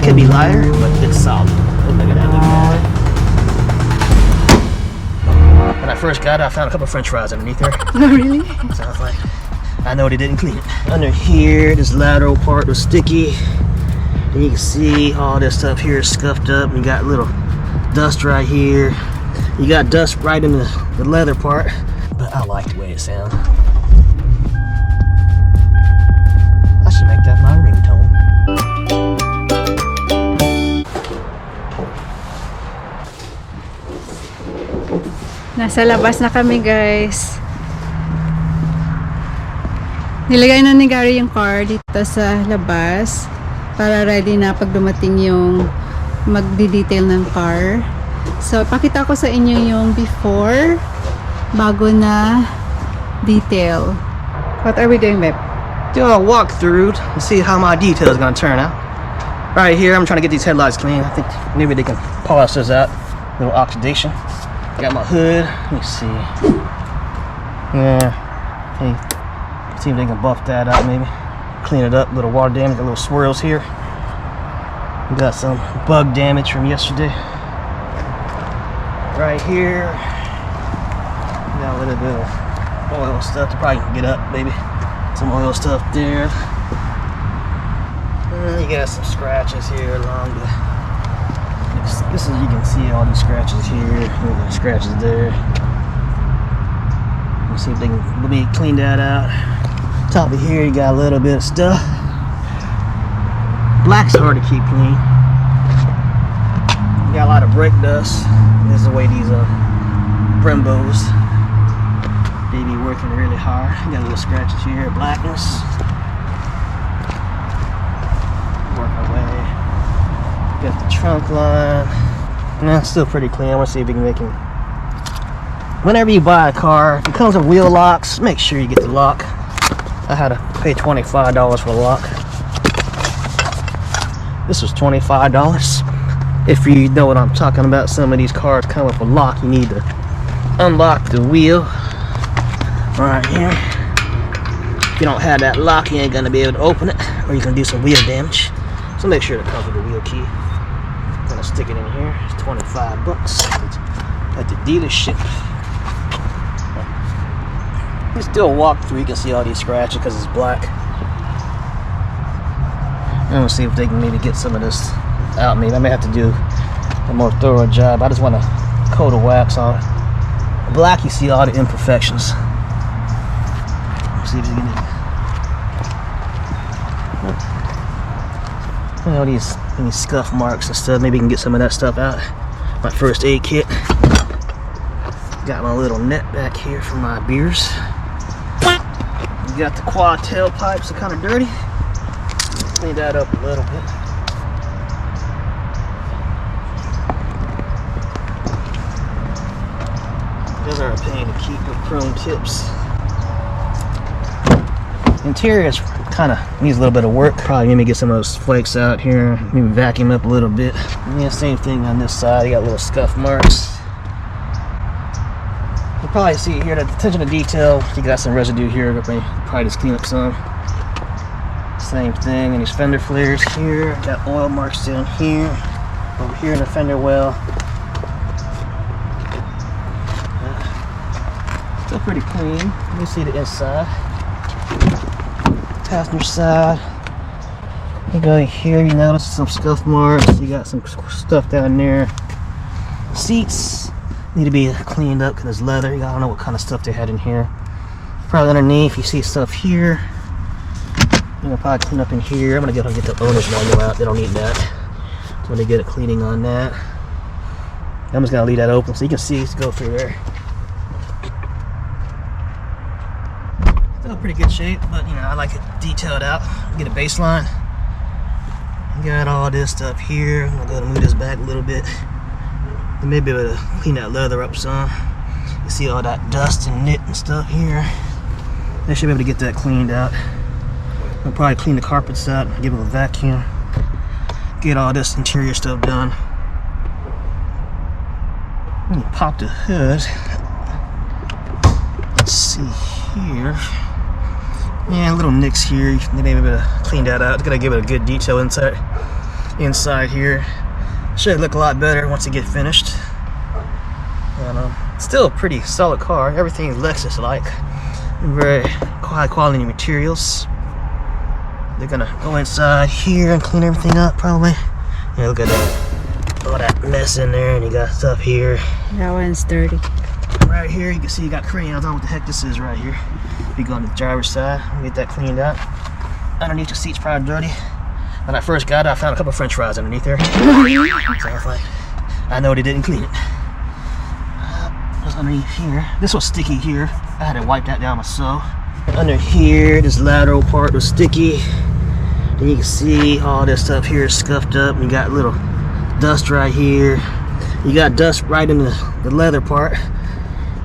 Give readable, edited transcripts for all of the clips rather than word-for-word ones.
Could be lighter, but it's solid. Look at that, look at that. When I first got it, I found a couple of french fries underneath there. Oh, really? So I was like, I know they didn't clean it. Under here, this lateral part was sticky. And you can see all this stuff here is scuffed up. You got little dust right here. You got dust right in the leather part. But I like the way it sounds. I should make that my ringtone. Nasa labas na kami, guys. Nilagay na ni Gary yung car dito sa labas para ready na pag dumating yung magdi-detail ng car. So, pakita ko sa inyo yung before bago na detail. What are we doing, babe? Do a walkthrough to see how my detail is going to turn out. Right here, I'm trying to get these headlights clean. I think maybe they can polish this out. A little oxidation. Got my hood. Let me see. Yeah. Hey, see if they can buff that out maybe. Clean it up. Little water damage, a little swirls here. We got some bug damage from yesterday. Right here. Got a little bit of oil stuff to probably get up, maybe. Some oil stuff there. You got some scratches here along the. This is, you can see all these scratches here, scratches there. Let's see if they can let me clean that out. Top of here, you got a little bit of stuff. Black's hard to keep clean. You got a lot of brake dust. This is the way these Brembos, they be working really hard. You got little scratches here, blackness. Work our way. Got the trunk line. Nah, it's still pretty clean. I want to see if we can make it. Whenever you buy a car, if it comes with wheel locks, make sure you get the lock. I had to pay $25 for the lock. This was $25. If you know what I'm talking about, some of these cars come with a lock. You need to unlock the wheel right here. If you don't have that lock, you ain't gonna be able to open it, or you can do some wheel damage. So make sure to cover the wheel key. I'm gonna stick it in here. It's 25 bucks at the dealership. Let's do a walkthrough. You can see all these scratches because it's black. I'm gonna see if they can maybe get some of this out. Maybe I may have to do a more thorough job. I just want to coat of wax on it. Black, you see all the imperfections. Let's see if you can. You know, these scuff marks and stuff. Maybe you can get some of that stuff out. My first aid kit. Got my little net back here for my beers. You got the quad tailpipes, are kind of dirty. Clean that up a little bit. Those are a pain to keep with chrome tips. Interior is kind of needs a little bit of work. Probably maybe get some of those flakes out here. Maybe vacuum up a little bit. Yeah, same thing on this side. You got little scuff marks. You probably see here the attention to detail. You got some residue here. Probably just clean up some. Same thing. And these fender flares here. Got oil marks down here. Over here in the fender well. Still pretty clean. Let me see the inside. Passenger side. You go here, you notice some scuff marks. You got some stuff down there. Seats need to be cleaned up because it's leather. I don't know what kind of stuff they had in here. Probably underneath, you see stuff here. I'm gonna probably clean up in here. I'm gonna get the owner's manual out. They don't need that. So I'm gonna get a cleaning on that. I'm just gonna leave that open so you can see it go through there. Still pretty good shape, but you know, I like it detailed out. Get a baseline. Got all this stuff here. I'm gonna go move this back a little bit. And maybe able to clean that leather up some. You see all that dust and knit and stuff here. I should be able to get that cleaned out. I'll probably clean the carpets out, give it a vacuum. Get all this interior stuff done. Let me pop the hood. Let's see here. Yeah, little nicks here. You may be able to clean that out. It's gonna give it a good detail inside. inside here. Should look a lot better once it gets finished. Still a pretty solid car. Everything is Lexus like. Very high quality materials. They're gonna go inside here and clean everything up probably. Yeah, look at that. All that mess in there, and you got stuff here. That one's dirty. Right here you can see you got crayons. I don't know what the heck this is right here. If you go on the driver's side, get that cleaned out. Underneath the seat's probably dirty. When I first got it, I found a couple French fries underneath there. So I was like, I know they didn't clean it. What's underneath here? This was sticky here. I had to wipe that down myself. Under here, this lateral part was sticky. And you can see all this stuff here is scuffed up. You got little dust right here. You got dust right in the leather part.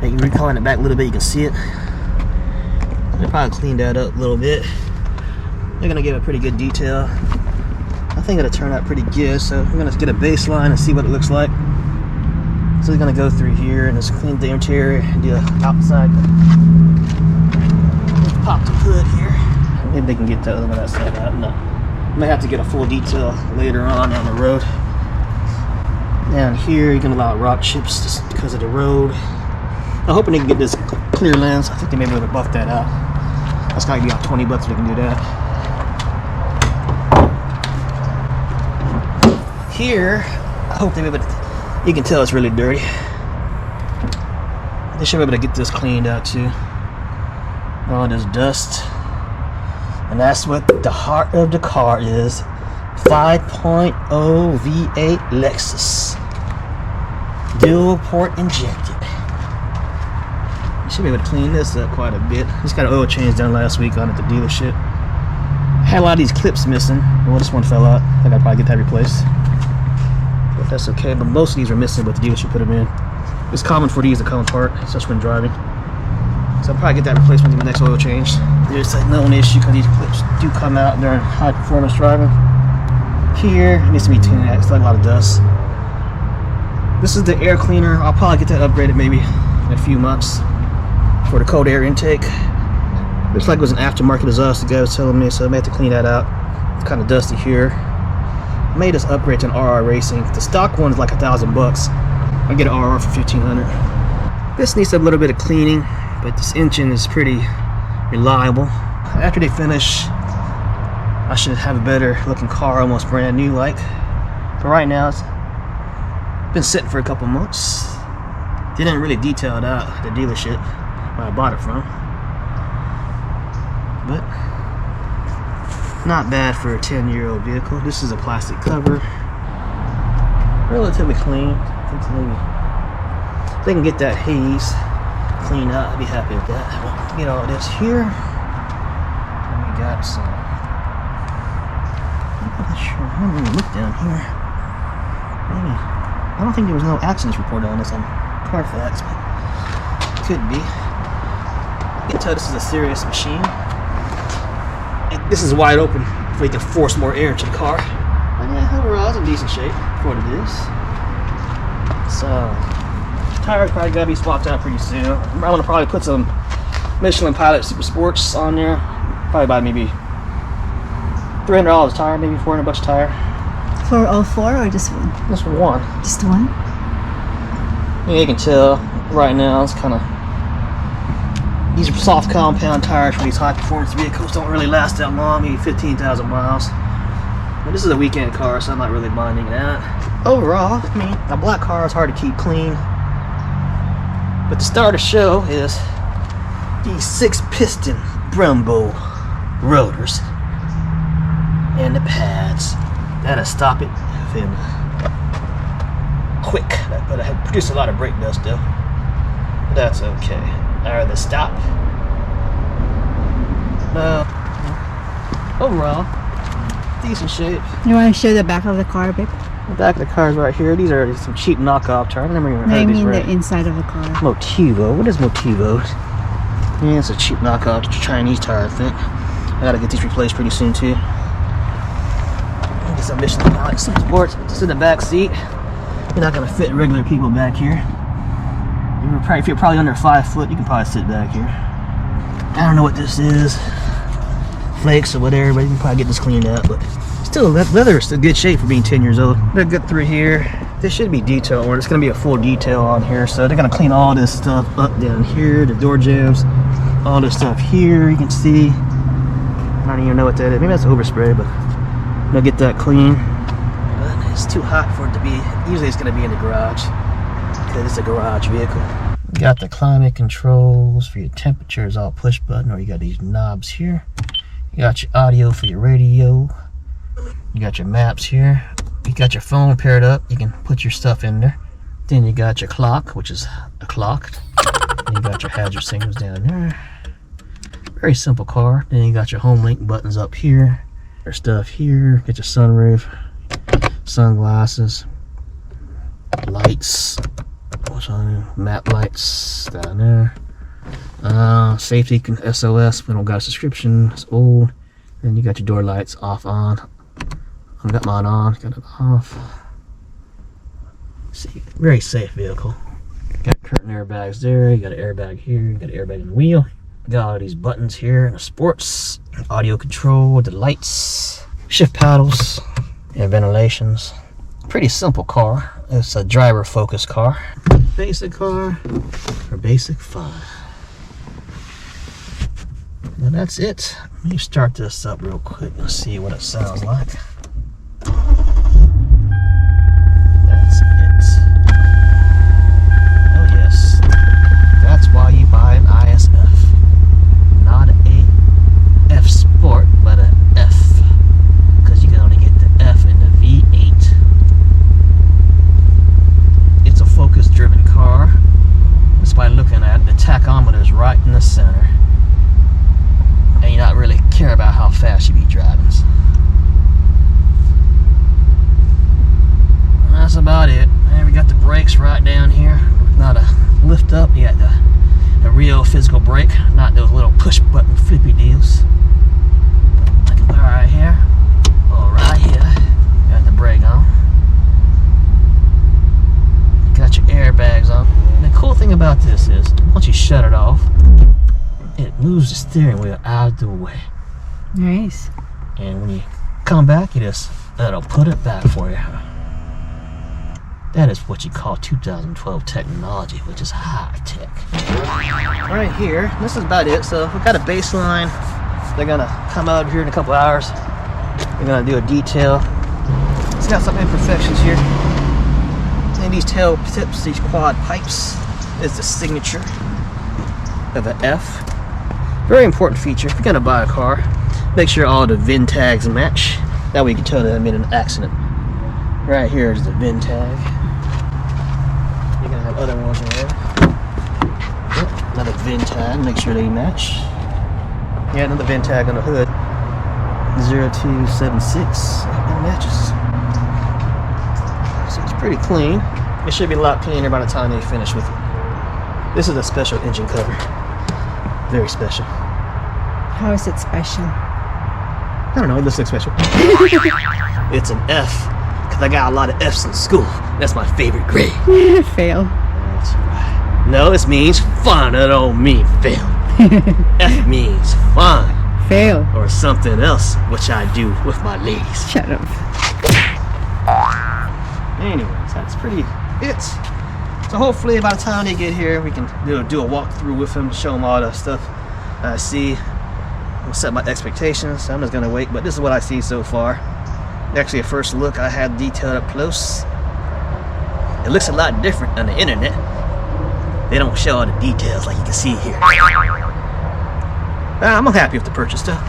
And you can recline it back a little bit, you can see it. They probably cleaned that up a little bit. They're gonna give it pretty good detail. I think it'll turn out pretty good. So we're gonna get a baseline and see what it looks like. So we're gonna go through here and just clean the interior and do the outside. Pop the hood here. Maybe they can get the other one that side out. No. May have to get a full detail later on down the road. Down here, you're gonna allow rock chips just because of the road. I'm hoping they can get this clear lens. I think they may be able to buff that out. That's gotta be about 20 bucks if they can do that. Here, I hope they may be able to, you can tell it's really dirty. They should be able to get this cleaned out too. All this dust. And that's what the heart of the car is. 5.0 V8 Lexus. Dual port injected. You should be able to clean this up quite a bit. Just got an oil change done last week on at the dealership. Had a lot of these clips missing. Well, this one fell out. I gotta probably get that replaced. But that's okay. But most of these are missing, but the dealership put them in. It's common for these to come apart, especially when driving. So I'll probably get that replacement in my next oil change. There's a known issue because these clips do come out during high performance driving. Here, it needs to be tuned out. It's like a lot of dust. This is the air cleaner. I'll probably get that upgraded maybe in a few months for the cold air intake. Looks like it was an aftermarket exhaust, the guy was telling me, so I may have to clean that out. It's kind of dusty here. I made this upgrade to an RR Racing. The stock one is like $1,000 bucks. I get an RR for $1,500. This needs a little bit of cleaning, but this engine is pretty reliable. After they finish, I should have a better looking car, almost brand new like. But right now, it's been sitting for a couple months. They didn't really detail it out at the dealership where I bought it from. But not bad for a 10-year-old vehicle. This is a plastic cover. Relatively clean. If they can get that haze cleaned out, I'd be happy with that. We'll get all this here. And we got some. I'm not sure. I haven't really looked down here. Maybe. I don't think there was no accidents reported on this on Carfax, but could be. You can tell this is a serious machine. And this is wide open, so you can force more air into the car. But yeah, overall, it's in decent shape for what it is. So, tires probably gotta be swapped out pretty soon. I'm gonna probably put some Michelin Pilot Super Sports on there. Probably buy maybe $300 a tire, maybe $400 a tire. For all four or just one? Just for one. Just one? Yeah, you can tell right now it's kind of, these are soft compound tires for these high performance vehicles. Don't really last that long, maybe 15,000 miles. But this is a weekend car, so I'm not really minding that. Overall, I mean, a black car is hard to keep clean. But the star of the show is these 6-piston Brembo rotors and the pads. That'll stop it in quick. But I had produced a lot of brake dust though. But that's okay. Alright, let's stop. Overall, decent shape. You want to show the back of the car, babe? The back of the car is right here. These are some cheap knockoff tires. I never even heard of these. I mean the inside of the car. Motivo. What is Motivo? Yeah, it's a cheap knockoff Chinese tire, I think. I gotta get these replaced pretty soon too. Get some Michelin Pilot Super Sports. Just in the back seat. You're not gonna fit regular people back here. If you're probably under 5 foot, you can probably sit back here. I don't know what this is. Flakes or whatever, but you can probably get this cleaned up. But Still, that leather is still good shape for being 10 years old. They're good through here. This should be detail, or it's going to be a full detail on here. So they're going to clean all this stuff up down here, the door jambs, all this stuff here. You can see. I don't even know what that is. Maybe that's overspray, but they'll get that clean. But it's too hot for it to be. Usually it's going to be in the garage because it's a garage vehicle. You got the climate controls for your temperatures, all push button, or you got these knobs here. You got your audio for your radio. You got your maps here. You got your phone paired up. You can put your stuff in there. Then you got your clock, which is a clock. Then you got your hazard signals down there. Very simple car. Then you got your home link buttons up here. Your stuff here. Get your sunroof, sunglasses, lights. What's on map lights down there. Safety SOS. We don't got a subscription. It's old. Then you got your door lights off, on. I got mine on. Got it off. See, very safe vehicle. Got curtain airbags there. You got an airbag here. You got an airbag in the wheel. Got all these buttons here. The sports, audio control, the lights, shift paddles, and ventilations. Pretty simple car. It's a driver-focused car. Basic car for basic fun. Now that's it. Let me start this up real quick and see what it sounds like. That's it. Oh yes, that's why you buy an ISF. Not a F Sport, but a F. Because you can only get the F in the V8. It's a focus-driven car. That's by looking at it. The tachometer is right in the center. And you not really care about how fast you be driving. That's about it. And we got the brakes right down here. Not a lift up. You got the real physical brake, not those little push button flippy deals. Like right here. Oh, right here. Got the brake on. Got your airbags on. And the cool thing about this is, once you shut it off, it moves the steering wheel out of the way. Nice. And when you come back, it'll put it back for you. That is what you call 2012 technology, which is high tech. Right here, this is about it. So we've got a baseline. They're gonna come out here in a couple hours. They're gonna do a detail. It's got some imperfections here. And these tail tips, these quad pipes, is the signature of an F. Very important feature. If you're gonna buy a car, make sure all the VIN tags match. That way you can tell that I'm in an accident. Right here is the VIN tag. You're gonna have other ones in there. Yep, another VIN tag, make sure they match. Yeah, another VIN tag on the hood. 0276. It matches. So it's pretty clean. It should be a lot cleaner by the time they finish with it. This is a special engine cover. Very special. How is it special? I don't know, it looks like special. It's an F. Because I got a lot of F's in school. That's my favorite grade. Fail. That's right. No, this means fun. It don't mean fail. F means fun. Fail. Or something else, which I do with my ladies. Shut up. Anyways, that's pretty it. So hopefully by the time they get here, we can do a walkthrough with them, show them all the stuff I see. I'll set my expectations. So I'm just gonna wait, but this is what I see so far. Actually, a first look I had detailed up close. It looks a lot different on the internet. They don't show all the details like you can see here. I'm happy with the purchase though.